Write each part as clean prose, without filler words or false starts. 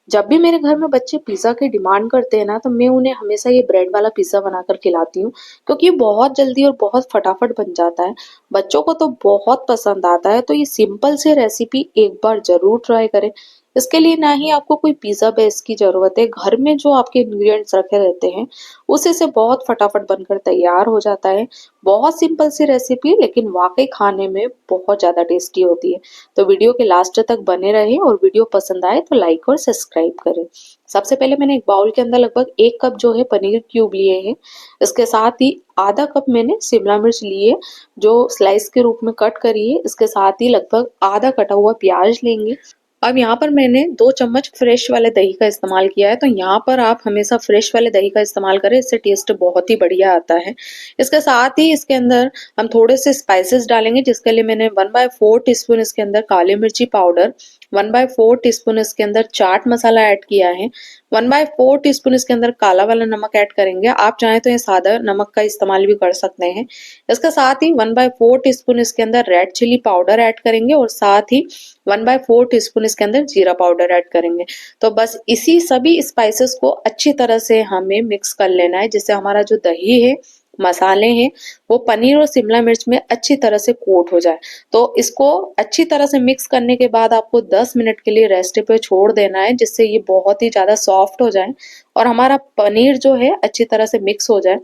जब भी मेरे घर में बच्चे पिज़्ज़ा की डिमांड करते हैं ना, तो मैं उन्हें हमेशा ये ब्रेड वाला पिज़्ज़ा बनाकर खिलाती हूँ, क्योंकि ये बहुत जल्दी और बहुत फटाफट बन जाता है। बच्चों को तो बहुत पसंद आता है, तो ये सिंपल सी रेसिपी एक बार ज़रूर ट्राई करें। इसके लिए ना ही आपको कोई पिज़्ज़ा बेस की ज़रूरत है, घर में जो आपके इंग्रीडिएंट्स रखे रहते हैं, उसी से बहुत फटाफट बनकर तैयार हो जाता है। बहुत सिंपल सी रेसिपी, लेकिन वाक़ई खाने में बहुत ज़्यादा टेस्टी होती है। तो वीडियो के लास्ट तक बने रहें और वीडियो पसंद आए तो लाइक और सब्सक्राइब करें। सबसे पहले मैंने एक बाउल के अंदर लगभग 1 कप जो है पनीर क्यूब लिए हैं। इसके साथ ही आधा कप मैंने शिमला मिर्च लिए, जो स्लाइस के रूप में कट करी है। इसके साथ ही लगभग आधा कटा हुआ प्याज लेंगे। अब यहाँ पर मैंने 2 चम्मच फ्रेश वाले दही का इस्तेमाल किया है, तो यहाँ पर आप हमेशा फ्रेश वाले दही का इस्तेमाल करें, इससे टेस्ट बहुत ही बढ़िया आता है। इसके साथ ही इसके अंदर हम थोड़े से स्पाइसेस डालेंगे, जिसके लिए मैंने 1/4 टीस्पून इसके अंदर काली मिर्ची पाउडर, 1/4 टीस्पून इसके अंदर चाट मसाला ऐड किया है, 1/4 टीस्पून इसके अंदर काला वाला नमक ऐड करेंगे। आप चाहें तो ये सादा नमक का इस्तेमाल भी कर सकते हैं। इसके साथ ही 1/4 टीस्पून इसके अंदर रेड चिली पाउडर ऐड करेंगे और साथ ही 1/4 टीस्पून इसके अंदर जीरा पाउडर ऐड करेंगे। तो बस इसी सभी स्पाइसेस को अच्छी तरह से हमें मिक्स कर लेना है, जिससे हमारा जो दही है, मसाले हैं, वो पनीर और शिमला मिर्च में अच्छी तरह से कोट हो जाए। तो इसको अच्छी तरह से मिक्स करने के बाद आपको 10 मिनट के लिए रेस्ट पे छोड़ देना है, जिससे ये बहुत ही ज़्यादा सॉफ्ट हो जाए और हमारा पनीर जो है अच्छी तरह से मिक्स हो जाए।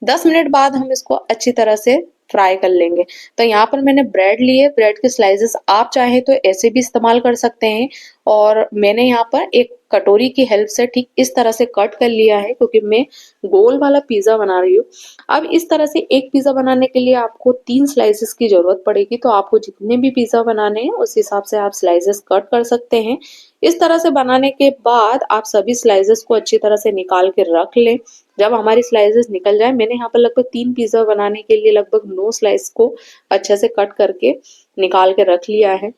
10 मिनट बाद हम इसको अच्छी तरह से फ्राई कर लेंगे। तो यहाँ पर मैंने ब्रेड लिए, ब्रेड के स्लाइसेस आप चाहें तो ऐसे भी इस्तेमाल कर सकते हैं और मैंने यहाँ पर एक कटोरी की हेल्प से ठीक इस तरह से कट कर लिया है, क्योंकि मैं गोल वाला पिज़्ज़ा बना रही हूँ। अब इस तरह से एक पिज़्ज़ा बनाने के लिए आपको 3 स्लाइसेस की ज़रूरत पड़ेगी, तो आपको जितने भी पिज़्ज़ा बनाने हैं उस हिसाब से आप स्लाइसेस कट कर सकते हैं। इस तरह से बनाने के बाद आप सभी स्लाइसेस को अच्छी तरह से निकाल के रख लें। जब हमारी स्लाइसेस निकल जाए, मैंने यहाँ पर लगभग 3 पिज़्ज़ा बनाने के लिए लगभग 9 स्लाइस को अच्छे से कट करके निकाल के रख लिया है।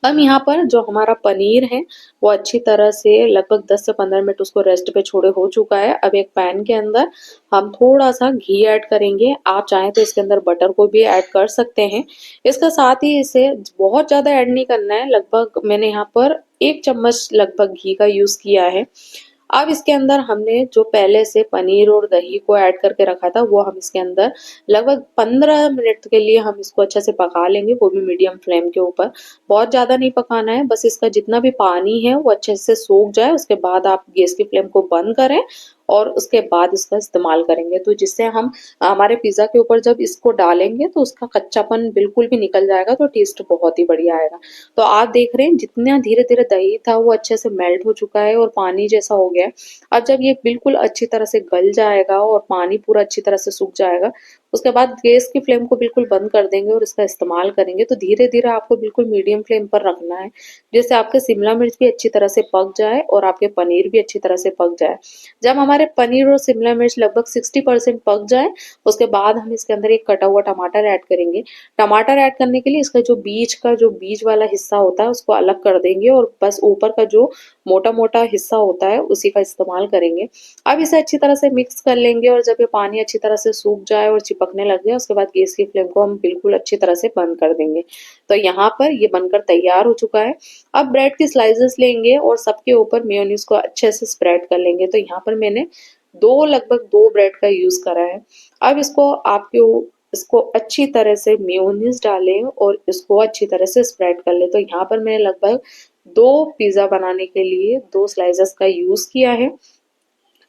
अब यहाँ पर जो हमारा पनीर है, वो अच्छी तरह से लगभग 10 से 15 मिनट उसको रेस्ट पे छोड़े हो चुका है। अब एक पैन के अंदर हम थोड़ा-सा घी ऐड करेंगे। आप चाहें तो इसके अंदर बटर को भी ऐड कर सकते हैं। इसके साथ ही इसे बहुत ज़्यादा ऐड नहीं करना है, लगभग मैंने यहाँ पर 1 चम्मच लगभग घी का यूज़ किया है। अब इसके अंदर हमने जो पहले से पनीर और दही को ऐड करके रखा था, वो हम इसके अंदर लगभग 15 मिनट के लिए हम इसको अच्छे से पका लेंगे, वो भी मीडियम फ्लेम के ऊपर। बहुत ज़्यादा नहीं पकाना है, बस इसका जितना भी पानी है वो अच्छे से सूख जाए। उसके बाद आप गैस की फ्लेम को बंद करें और उसके बाद इसका इस्तेमाल करेंगे, तो जिससे हम हमारे पिज़्ज़ा के ऊपर जब इसको डालेंगे तो उसका कच्चापन बिल्कुल भी निकल जाएगा, तो टेस्ट बहुत ही बढ़िया आएगा। तो आप देख रहे हैं जितना धीरे-धीरे दही था वो अच्छे से मेल्ट हो चुका है और पानी जैसा हो गया है। अब जब ये बिल्कुल अच्छी तरह से गल जाएगा और पानी पूरा अच्छी तरह से सूख जाएगा, उसके बाद गैस की फ्लेम को बिल्कुल बंद कर देंगे और इसका इस्तेमाल करेंगे। तो धीरे-धीरे आपको बिल्कुल मीडियम फ्लेम पर रखना है, जिससे आपके शिमला मिर्च भी अच्छी तरह से पक जाए और आपके पनीर भी अच्छी तरह से पक जाए। जब हमारे पनीर और शिमला मिर्च लगभग 60% पक जाए, उसके बाद हम इसके अंदर एक कटा हुआ टमाटर ऐड करेंगे। टमाटर ऐड करने के लिए इसका जो बीज वाला हिस्सा होता है उसको अलग कर देंगे और बस ऊपर का जो मोटा-मोटा हिस्सा होता है उसी का इस्तेमाल करेंगे। अब इसे अच्छी तरह से मिक्स कर लेंगे और जब ये पानी अच्छी तरह से सूख जाए और चिपकने लग जाए, उसके बाद गैस की फ्लेम को हम बिल्कुल अच्छी तरह से बंद कर देंगे। तो यहाँ पर ये बनकर तैयार हो चुका है। अब ब्रेड की स्लाइसेस लेंगे और सबके ऊपर मेयोनीज़ को अच्छे से स्प्रेड कर लेंगे। तो यहाँ पर मैंने 2 लगभग 2 ब्रेड का यूज़ करा है। अब इसको अच्छी तरह से मेयोनीज़ डालें और इसको अच्छी तरह से स्प्रेड कर लें। तो यहाँ पर मैंने लगभग 2 पिज़्ज़ा बनाने के लिए 2 स्लाइसेस का यूज़ किया है।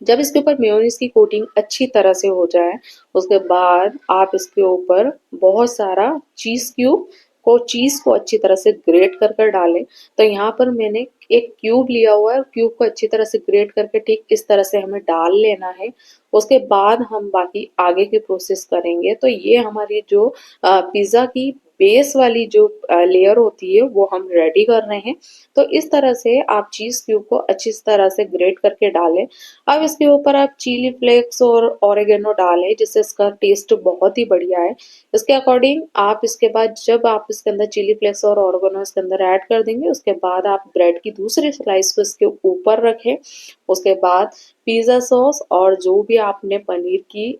जब इसके ऊपर मेयोनीज़ की कोटिंग अच्छी तरह से हो जाए, उसके बाद आप इसके ऊपर बहुत सारा चीज़ को अच्छी तरह से ग्रेट कर कर डालें। तो यहाँ पर मैंने एक क्यूब लिया हुआ है, क्यूब को अच्छी तरह से ग्रेट करके ठीक इस तरह से हमें डाल लेना है। उसके बाद हम बाकी आगे की प्रोसेस करेंगे। तो ये हमारी जो पिज़्ज़ा की बेस वाली जो लेयर होती है वो हम रेडी कर रहे हैं। तो इस तरह से आप चीज़ क्यूब को अच्छी तरह से ग्रेट करके डालें। अब इसके ऊपर आप चिली फ्लेक्स और ऑरिगेनो डालें, जिससे इसका टेस्ट बहुत ही बढ़िया है। इसके अकॉर्डिंग आप इसके बाद जब आप इसके अंदर चिली फ्लेक्स और ऑरिगेनो इसके अंदर ऐड कर देंगे, उसके बाद आप ब्रेड की दूसरी स्लाइस को इसके ऊपर रखें। उसके बाद पिज़्ज़ा सॉस और जो भी आपने पनीर की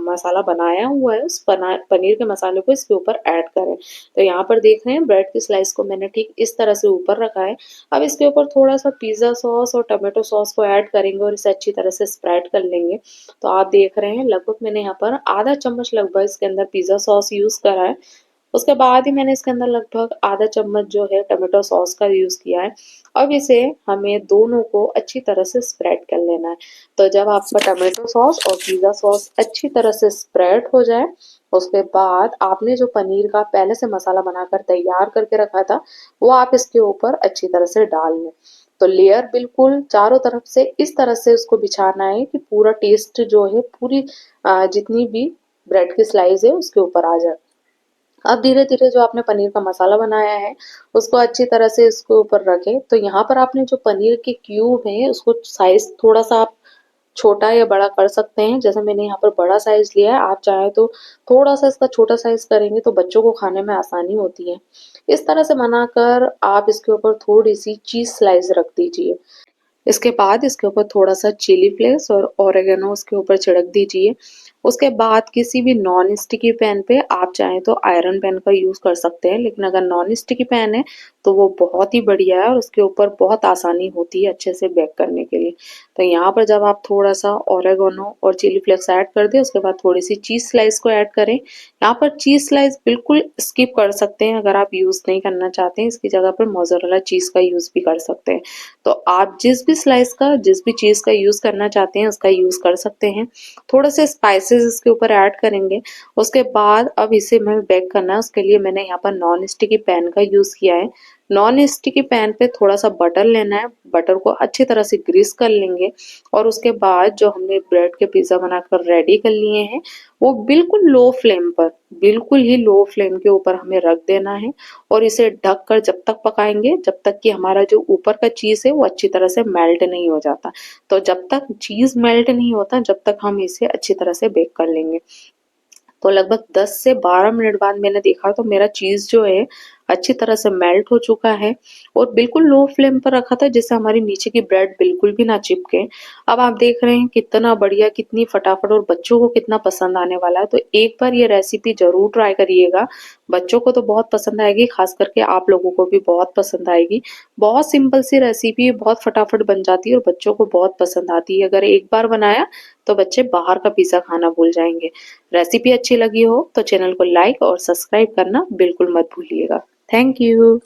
मसाला बनाया हुआ है उस पनीर के मसाले को इसके ऊपर ऐड करें। तो यहाँ पर देख रहे हैं ब्रेड की स्लाइस को मैंने ठीक इस तरह से ऊपर रखा है। अब इसके ऊपर थोड़ा-सा पिज़्ज़ा सॉस और टोमेटो सॉस को ऐड करेंगे और इसे अच्छी तरह से स्प्रेड कर लेंगे। तो आप देख रहे हैं लगभग मैंने यहाँ पर आधा चम्मच लगभग इसके अंदर पिज़्ज़ा सॉस यूज़ करा है। उसके बाद ही मैंने इसके अंदर लगभग आधा चम्मच जो है टोमेटो सॉस का यूज़ किया है। अब इसे हमें दोनों को अच्छी तरह से स्प्रेड कर लेना है। तो जब आपका टोमेटो सॉस और पिज़्ज़ा सॉस अच्छी तरह से स्प्रेड हो जाए, उसके बाद आपने जो पनीर का पहले से मसाला बनाकर तैयार करके रखा था, वो आप इसके ऊपर अच्छी तरह से डाल लें। तो लेयर बिल्कुल चारों तरफ से इस तरह से उसको बिछाना है कि पूरा टेस्ट जो है पूरी जितनी भी ब्रेड की स्लाइस है उसके ऊपर आ जाए। अब धीरे-धीरे जो आपने पनीर का मसाला बनाया है, उसको अच्छी तरह से इसके ऊपर रखें। तो यहाँ पर आपने जो पनीर के क्यूब हैं, उसको साइज़ थोड़ा-सा आप छोटा या बड़ा कर सकते हैं। जैसे मैंने यहाँ पर बड़ा साइज़ लिया है, आप चाहें तो थोड़ा-सा इसका छोटा साइज़ करेंगे तो बच्चों को खाने में आसानी होती है। इस तरह से बनाकर आप इसके ऊपर थोड़ी-सी चीज़ स्लाइस रख दीजिए। इसके बाद इसके ऊपर थोड़ा-सा चिली फ्लेक्स और ओरिगेनो उसके ऊपर छिड़क दीजिए। उसके बाद किसी भी नॉन स्टिकी पैन पे आप चाहें तो आयरन पैन का यूज़ कर सकते हैं, लेकिन अगर नॉन स्टिकी पैन है तो वो बहुत ही बढ़िया है और उसके ऊपर बहुत आसानी होती है अच्छे से बेक करने के लिए। तो यहाँ पर जब आप थोड़ा-सा ओरिगेनो और चिली फ्लेक्स ऐड कर दें, उसके बाद थोड़ी-सी चीज़ स्लाइस को ऐड करें। यहाँ पर चीज़ स्लाइस बिल्कुल स्किप कर सकते हैं अगर आप यूज़ नहीं करना चाहते हैं, इसकी जगह पर मोज़रेला चीज़ का यूज़ भी कर सकते हैं। तो आप जिस भी चीज़ का यूज़ करना चाहते हैं उसका यूज़ कर सकते हैं। थोड़े से स्पाइसेस इसके ऊपर ऐड करेंगे। उसके बाद अब इसे हमें बेक करना है, उसके लिए मैंने यहाँ पर नॉन स्टिकी पैन का यूज़ किया है। नॉन स्टिकी पैन पे थोड़ा-सा बटर लेना है, बटर को अच्छी तरह से ग्रीस कर लेंगे और उसके बाद जो हमने ब्रेड के पिज़्ज़ा बनाकर रेडी कर लिए हैं, वो बिल्कुल ही लो फ्लेम के ऊपर हमें रख देना है और इसे ढक कर जब तक पकाएंगे जब तक कि हमारा जो ऊपर का चीज़ है वो अच्छी तरह से मेल्ट नहीं हो जाता। तो जब तक चीज़ मेल्ट नहीं होता जब तक हम इसे अच्छी तरह से बेक कर लेंगे। तो लगभग 10 से 12 मिनट बाद मैंने देखा तो मेरा चीज़ जो है अच्छी तरह से मेल्ट हो चुका है और बिल्कुल लो फ्लेम पर रखा था जिससे हमारी नीचे की ब्रेड बिल्कुल भी ना चिपके। अब आप देख रहे हैं कितना बढ़िया, कितनी फटाफट और बच्चों को कितना पसंद आने वाला है। तो एक बार ये रेसिपी ज़रूर ट्राई करिएगा। बच्चों को तो बहुत पसंद आएगी, ख़ास करके आप लोगों को भी बहुत पसंद आएगी। बहुत सिंपल सी रेसिपी है, बहुत फटाफट बन जाती है और बच्चों को बहुत पसंद आती है। अगर एक बार बनाया तो बच्चे बाहर का पिज़्ज़ा खाना भूल जाएँगे। रेसिपी अच्छी लगी हो तो चैनल को लाइक और सब्सक्राइब करना बिल्कुल मत भूलिएगा। Thank you.